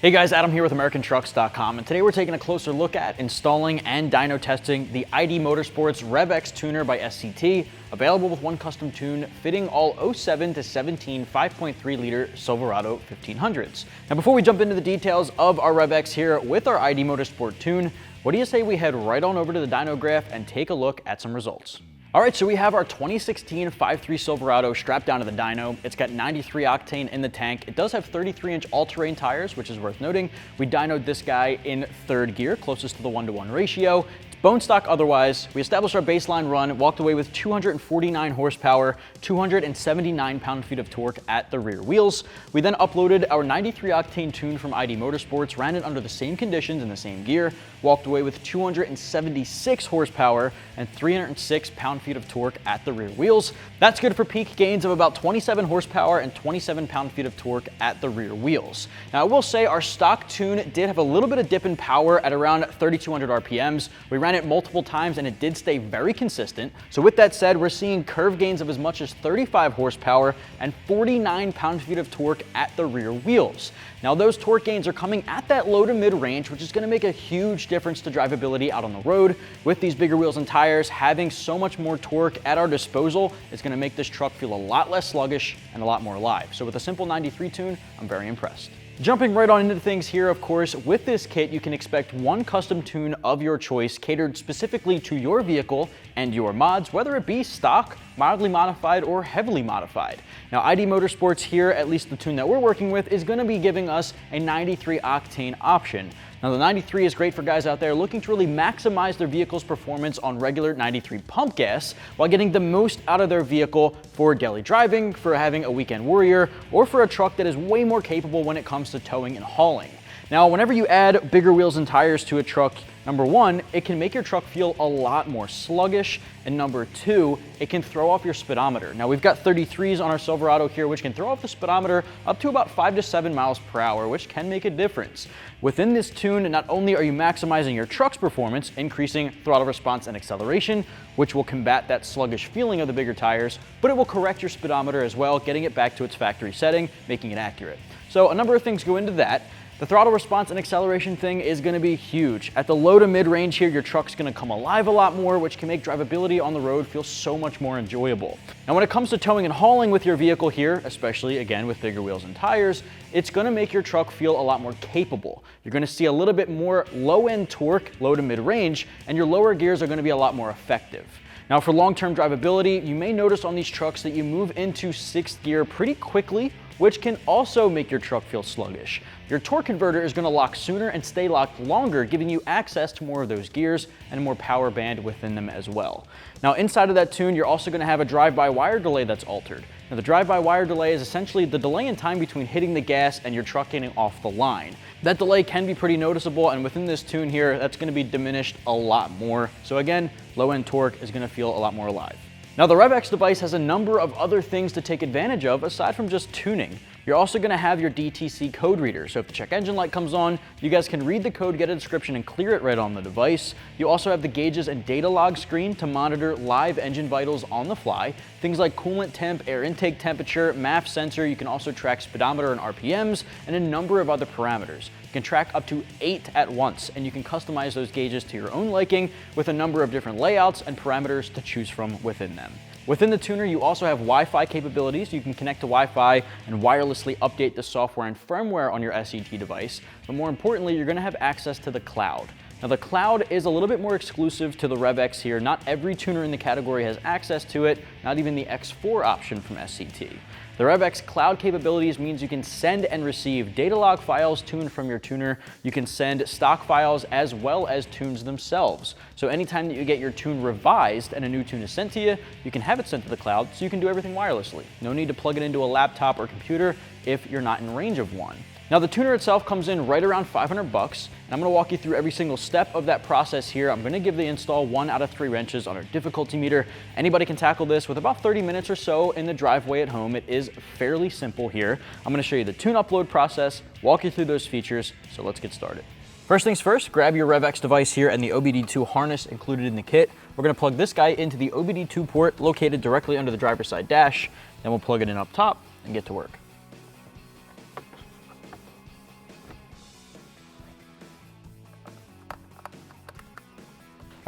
Hey guys, Adam here with AmericanTrucks.com, and today we're taking a closer look at installing and dyno testing the ID Motorsports Rev-X Tuner by SCT, available with one custom tune fitting all 07 to 17 5.3 liter Silverado 1500s. Now before we jump into the details of our Rev-X here with our ID Motorsport tune, what do you say we head right on over to the dyno graph and take a look at some results? All right, so we have our 2016 5.3 Silverado strapped down to the dyno. It's got 93 octane in the tank. It does have 33-inch all-terrain tires, which is worth noting. We dynoed this guy in third gear, closest to the 1-to-1 ratio. Bone stock otherwise. We established our baseline run, walked away with 249 horsepower, 279 pound-feet of torque at the rear wheels. We then uploaded our 93 octane tune from ID Motorsports, ran it under the same conditions in the same gear, walked away with 276 horsepower and 306 pound-feet of torque at the rear wheels. That's good for peak gains of about 27 horsepower and 27 pound-feet of torque at the rear wheels. Now I will say our stock tune did have a little bit of dip in power at around 3,200 RPMs. We ran it multiple times and it did stay very consistent. So with that said, we're seeing curve gains of as much as 35 horsepower and 49 pound-feet of torque at the rear wheels. Now those torque gains are coming at that low to mid range, which is going to make a huge difference to drivability out on the road. With these bigger wheels and tires, having so much more torque at our disposal is going to make this truck feel a lot less sluggish and a lot more alive. So with a simple 93 tune, I'm very impressed. Jumping right on into things here, of course, with this kit, you can expect one custom tune of your choice catered specifically to your vehicle and your mods, whether it be stock, mildly modified, or heavily modified. Now, ID Motorsports here, at least the tune that we're working with, is going to be giving us a 93 octane option. Now, the 93 is great for guys out there looking to really maximize their vehicle's performance on regular 93 pump gas while getting the most out of their vehicle for daily driving, for having a weekend warrior, or for a truck that is way more capable when it comes to towing and hauling. Now, whenever you add bigger wheels and tires to a truck, number one, it can make your truck feel a lot more sluggish, and number two, it can throw off your speedometer. Now, we've got 33s on our Silverado here, which can throw off the speedometer up to about 5 to 7 miles per hour, which can make a difference. Within this tune, not only are you maximizing your truck's performance, increasing throttle response and acceleration, which will combat that sluggish feeling of the bigger tires, but it will correct your speedometer as well, getting it back to its factory setting, making it accurate. So a number of things go into that. The throttle response and acceleration thing is going to be huge. At the low to mid range here, your truck's going to come alive a lot more, which can make drivability on the road feel so much more enjoyable. Now, when it comes to towing and hauling with your vehicle here, especially again with bigger wheels and tires, it's going to make your truck feel a lot more capable. You're going to see a little bit more low-end torque, low to mid range, and your lower gears are going to be a lot more effective. Now, for long-term drivability, you may notice on these trucks that you move into 6th gear pretty quickly, which can also make your truck feel sluggish. Your torque converter is going to lock sooner and stay locked longer, giving you access to more of those gears and more power band within them as well. Now, inside of that tune, you're also going to have a drive-by-wire delay that's altered. Now, the drive-by-wire delay is essentially the delay in time between hitting the gas and your truck getting off the line. That delay can be pretty noticeable, and within this tune here, that's going to be diminished a lot more. So again, low-end torque is going to feel a lot more alive. Now, the Rev-X device has a number of other things to take advantage of aside from just tuning. You're also going to have your Dtc Code Reader, so if the check engine light comes on, you guys can read the code, get a description, and clear it right on the device. You also have the gauges and data log screen to monitor live engine vitals on the fly. Things like coolant temp, air intake temperature, MAF sensor. You can also track speedometer and RPMs, and a number of other parameters. You can track up to 8 at once, and you can customize those gauges to your own liking with a number of different layouts and parameters to choose from within them. Within the tuner, you also have Wi-Fi capabilities. You can connect to Wi-Fi and wirelessly update the software and firmware on your SCT device. But more importantly, you're going to have access to the cloud. Now, the cloud is a little bit more exclusive to the Rev-X here. Not every tuner in the category has access to it, not even the X4 option from SCT. The Rev-X cloud capabilities means you can send and receive data log files tuned from your tuner. You can send stock files as well as tunes themselves. So anytime that you get your tune revised and a new tune is sent to you, you can have it sent to the cloud so you can do everything wirelessly. No need to plug it into a laptop or computer if you're not in range of one. Now, the tuner itself comes in right around $500, and I'm going to walk you through every single step of that process here. I'm going to give the install 1 out of 3 wrenches on our difficulty meter. Anybody can tackle this with about 30 minutes or so in the driveway at home. It is fairly simple here. I'm going to show you the tune upload process, walk you through those features, so let's get started. First things first, grab your Rev-X device here and the OBD2 harness included in the kit. We're going to plug this guy into the OBD2 port located directly under the driver's side dash. Then we'll plug it in up top and get to work.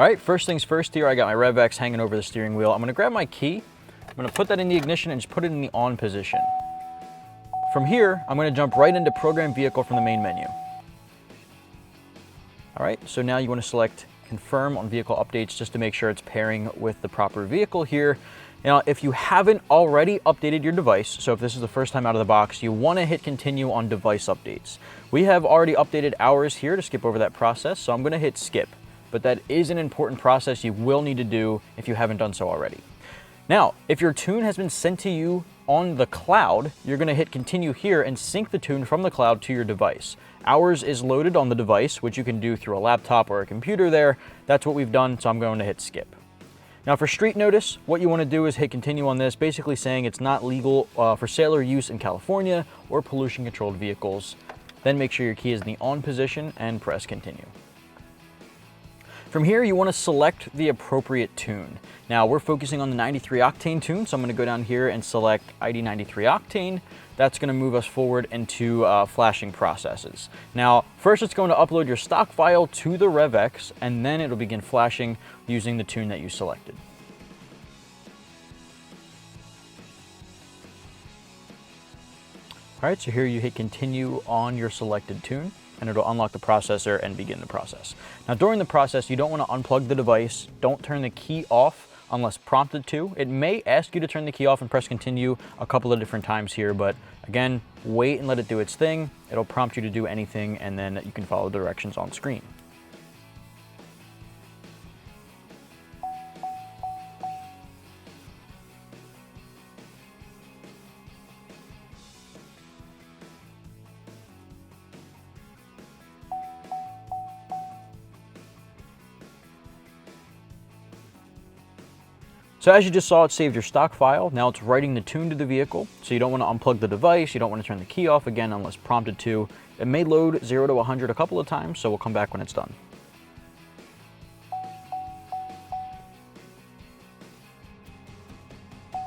All right, first things first here, I got my Rev-X hanging over the steering wheel. I'm gonna grab my key, I'm gonna put that in the ignition and just put it in the on position. From here, I'm gonna jump right into Program Vehicle from the main menu. All right, so now you wanna select Confirm on Vehicle Updates just to make sure it's pairing with the proper vehicle here. Now, if you haven't already updated your device, so if this is the first time out of the box, you wanna hit Continue on Device Updates. We have already updated ours here to skip over that process, so I'm gonna hit Skip. But that is an important process you will need to do if you haven't done so already. Now, if your tune has been sent to you on the cloud, you're gonna hit Continue here and sync the tune from the cloud to your device. Ours is loaded on the device, which you can do through a laptop or a computer there. That's what we've done, so I'm going to hit Skip. Now for street notice, what you wanna do is hit Continue on this, basically saying it's not legal for sale or use in California or pollution controlled vehicles. Then make sure your key is in the on position and press Continue. From here, you want to select the appropriate tune. Now, we're focusing on the 93 octane tune, so I'm going to go down here and select ID 93 octane. That's going to move us forward into flashing processes. Now, first it's going to upload your stock file to the Rev-X, and then it'll begin flashing using the tune that you selected. All right, so here you hit Continue on your selected tune, and it'll unlock the processor and begin the process. Now during the process, you don't want to unplug the device. Don't turn the key off unless prompted to. It may ask you to turn the key off and press Continue a couple of different times here, but again, wait and let it do its thing. It'll prompt you to do anything, and then you can follow the directions on screen. So as you just saw, it saved your stock file. Now it's writing the tune to the vehicle. So you don't want to unplug the device. You don't want to turn the key off again unless prompted to. It may load 0 to 100 a couple of times, so we'll come back when it's done. All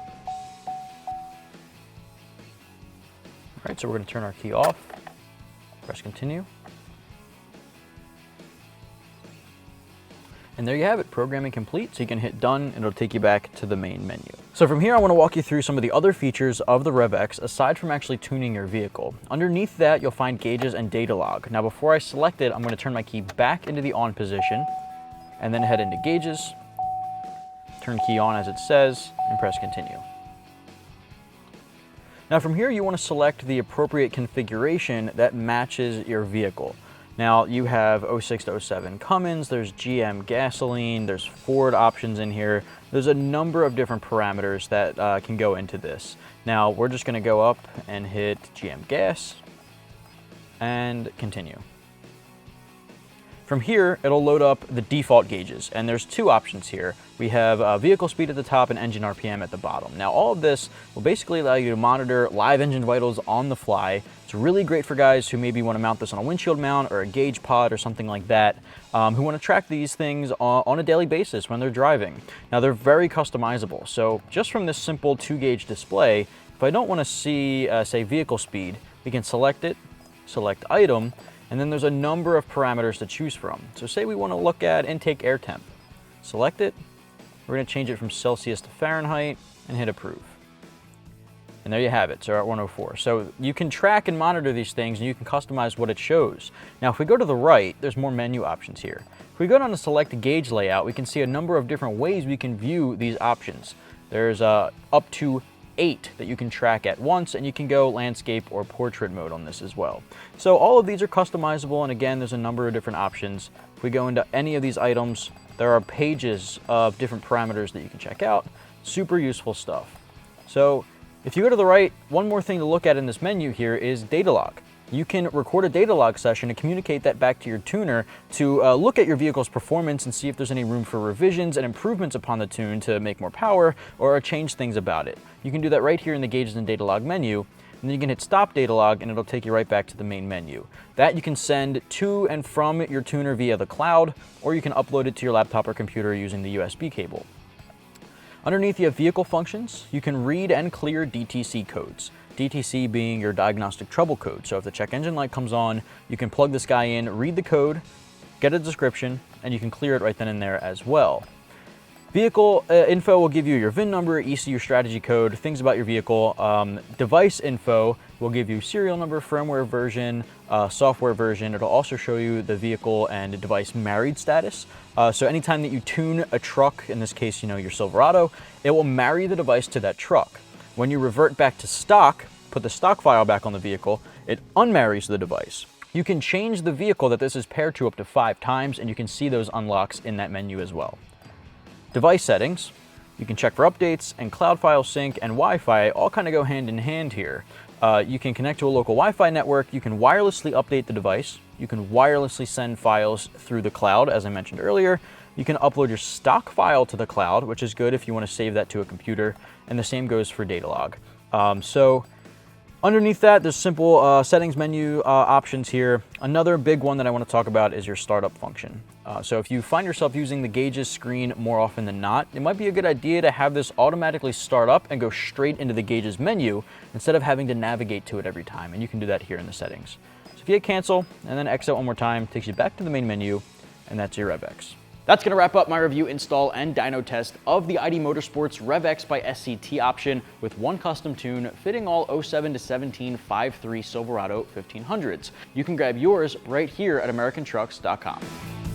right, so we're going to turn our key off, press Continue. And there you have it, programming complete, so you can hit done and it'll take you back to the main menu. So from here, I want to walk you through some of the other features of the Rev-X aside from actually tuning your vehicle. Underneath that, you'll find gauges and data log. Now before I select it, I'm going to turn my key back into the on position and then head into gauges, turn key on as it says, and press Continue. Now from here, you want to select the appropriate configuration that matches your vehicle. Now you have 06 to 07 Cummins, there's GM gasoline, there's Ford options in here. There's a number of different parameters that can go into this. Now we're just gonna go up and hit GM gas and continue. From here, it'll load up the default gauges, and there's two options here. We have vehicle speed at the top and engine RPM at the bottom. Now all of this will basically allow you to monitor live engine vitals on the fly. It's really great for guys who maybe want to mount this on a windshield mount or a gauge pod or something like that, who want to track these things on a daily basis when they're driving. Now they're very customizable, so just from this simple 2-gauge display, if I don't want to see, say, vehicle speed, we can select it, select item, and then there's a number of parameters to choose from. So say we want to look at intake air temp. Select it, we're going to change it from Celsius to Fahrenheit and hit approve. And there you have it, so we're at 104. So you can track and monitor these things and you can customize what it shows. Now if we go to the right, there's more menu options here. If we go down to select gauge layout, we can see a number of different ways we can view these options. There's up to 8 that you can track at once, and you can go landscape or portrait mode on this as well. So all of these are customizable, and again, there's a number of different options. If we go into any of these items, there are pages of different parameters that you can check out. Super useful stuff. So if you go to the right, one more thing to look at in this menu here is data log. You can record a data log session and communicate that back to your tuner to look at your vehicle's performance and see if there's any room for revisions and improvements upon the tune to make more power or change things about it. You can do that right here in the gauges and data log menu, and then you can hit stop data log and it'll take you right back to the main menu. That you can send to and from your tuner via the cloud, or you can upload it to your laptop or computer using the USB cable. Underneath, you have vehicle functions. You can read and clear DTC codes. DTC being your diagnostic trouble code. So if the check engine light comes on, you can plug this guy in, read the code, get a description, and you can clear it right then and there as well. Vehicle info will give you your VIN number, ECU strategy code, things about your vehicle. Device info will give you serial number, firmware version, software version. It'll also show you the vehicle and device married status. So anytime that you tune a truck, in this case, your Silverado, it will marry the device to that truck. When you revert back to stock, put the stock file back on the vehicle, it unmarries the device. You can change the vehicle that this is paired to up to 5 times, and you can see those unlocks in that menu as well. Device settings, you can check for updates, and cloud file sync and Wi-Fi all kind of go hand in hand here. You can connect to a local Wi-Fi network, you can wirelessly update the device, you can wirelessly send files through the cloud, as I mentioned earlier. You can upload your stock file to the cloud, which is good if you want to save that to a computer, and the same goes for data log. Underneath that, there's simple settings menu options here. Another big one that I want to talk about is your startup function. So if you find yourself using the gauges screen more often than not, it might be a good idea to have this automatically start up and go straight into the gauges menu instead of having to navigate to it every time. And you can do that here in the settings. So if you hit cancel and then exit one more time, it takes you back to the main menu, and that's your Rev-X. That's going to wrap up my review, install, and dyno test of the ID Motorsports Rev-X by SCT option with one custom tune fitting all 07 to 17 5.3 Silverado 1500s. You can grab yours right here at AmericanTrucks.com.